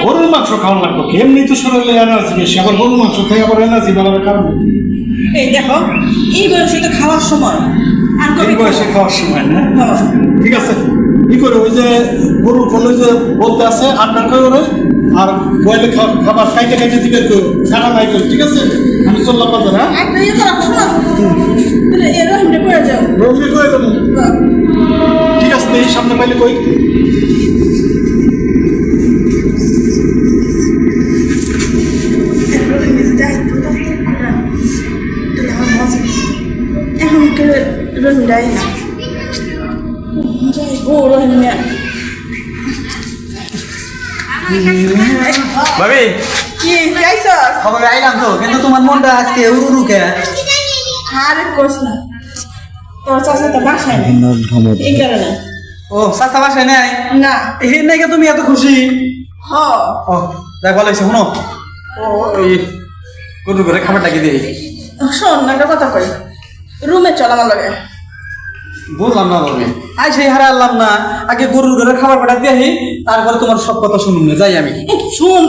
গরুর মাংস খাওয়া লাগবে এমনি তো শরীরে এনার্জি বেশি আবার গরুর মাংস খাই আবার এনার্জি বাড়াবে কারণ এই দেখো এই বয়সে তো খাওয়ার সময় আর কবে এই বয়সে খাওয়ার সময় না হ্যাঁ। ঠিক আছে কি করে ওই যে গরুর ফলে যে বলতে আছে আপনার খাই ওরে আর বয়লে খাবার খাইতে খাইতে দিকে খানা নাই করে ঠিক আছে আমি চললাম বাজার হ্যাঁ একটা ইয়ে করো শোনো এর রহিমটা করে যাও রোগী করে দেবো ঠিক আছে এই সামনে পাইলে কই এখন রহিম যাই না যাই ও রহিম ভাবি কি যাইছস খবর আইলাম তো কিন্তু তোমার মনটা আজকে উড়ু কে আর কোস না তোর চাচা তো বাসায় নাই এই কারণে ও সাস্তা বাসায় নাই না এই নাকি তুমি এত খুশি হ ও দেখ ভালো হয়েছে শোনো ও ওই গরু করে খাবারটা কি দিই শোন না একটা কথা কই রুমে চল আমার লগে বললাম না ভাবি আই সেই হারে আনলাম না আগে গরুর ঘরে খাবার কটা দিয়ে তারপরে তোমার সব কথা শুনুন না যাই আমি শুন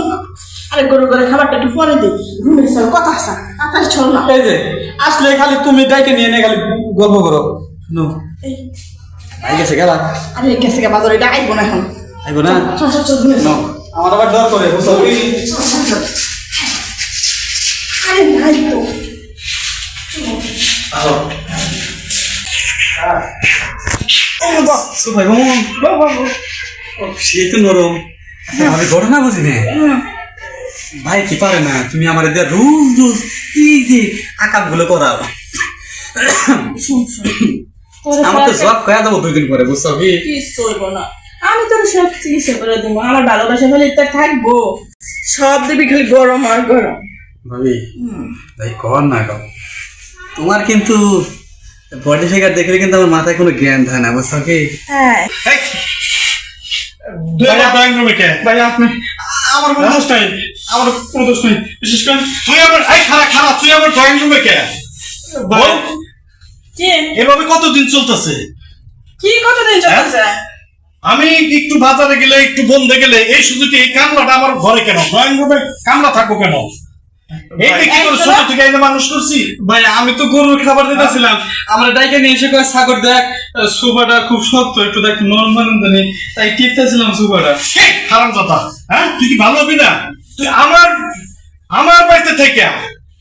আরে গরু করে খাবারটা একটু পরে দে রুমে চল কথা আছে তাড়াতাড়ি চল না এই যে আসলে খালি তুমি ডাইকে নিয়ে নে খালি গল্প করো শুনো এই, আই গেছে গেলা আরে গেছে গে বাজারে এটা আইব না এখন আইব না চল চল চল রুমে চল। নাও, আমার আবার ডর করে বুঝছো কি আরে নাই তো আহো সুপাই সে তো নরম আমি ঘটনা বুঝি না ভাই কি পারে না তুমি আমার রোজ রোজ এই যে আকাম গুলো করাও শুন শুন আমার তো জব কয়া দেবো 2 দিন পরে বুঝছো কি কি চলব না আমি তোর সব চিকিৎসা করে দেবো আমার ভালোবাসা খালি তা থাকবো সব দিবি খালি গরম আর গরম ভাবি ভাই কর না কর তোমার কিন্তু বডি ফিগার দেখলে কিন্তু আমার মাথায় কোনো জ্ঞান থাকে না বুঝছো কি হ্যাঁ ড্রয়িং রুমে কে ভাই আপনি আমার কোনো দোষ নাই আমার কোনো দোষ নাই বিশেষ করে তুই আমার এই খারাপ তুই আমার ড্রয়িং রুমে কে বল কি এভাবে কতদিন চলতেছে কি কতদিন চলতেছে আমি একটু বাজারে গেলে একটু বন্ধে গেলে এই সুযোগে এই কামলাটা আমার ঘরে কেন ড্রয়িং রুমে কামলা থাকবো কেন এই কি তোর ছোট থেকে এনে মানুষ করছি ভাই আমি তো গরুর খাবার দিতেছিলাম আমরা ডাইকে নিয়ে এসে কয় সাগর দেখ সুপাটা খুব শক্ত একটু দেখ নরম জানি তাই টিপতেছিলাম সুপাটা হারাম কথা হ্যাঁ তুই কি ভালো হবি না তুই আমার বাড়িতে থেকে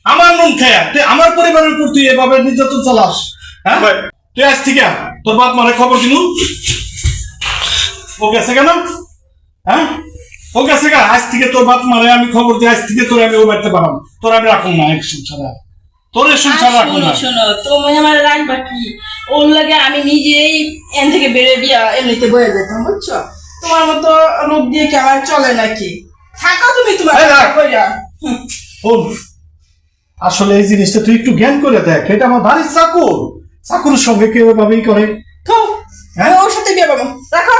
আমার নুন খায়া তুই আমার পরিবারের উপর তুই এভাবে নির্যাতন চালাস হ্যাঁ তুই আজ থেকে তোর বাপ মারে খবর দিনু ও গেছে কেন হ্যাঁ ও গেছে কেন আজ থেকে তোর বাপ মারে আমি খবর দিই আজ থেকে তোর আমি ও বাড়িতে পারাম তোর আমি রাখুন না এক সংসারে তোর এই সংসার রাখুন না শোনো তুমি আমার রাখবা কি ওর লাগে আমি নিজেই এন থেকে বেড়ে দিয়া এমনিতে বয়ে যেতাম বুঝছো তোমার মতো রূপ দিয়ে কি আমার চলে নাকি থাকো তুমি তোমার এই রাখ। কইরা শোন, আসলে এই জিনিসটা তুই একটু জ্ঞান করে দেখ এটা আমার বাড়ির চাকর চাকরের সঙ্গে কেউ এভাবেই করে তো হ্যাঁ? ওর সাথে বিয়ে পাবো রাখো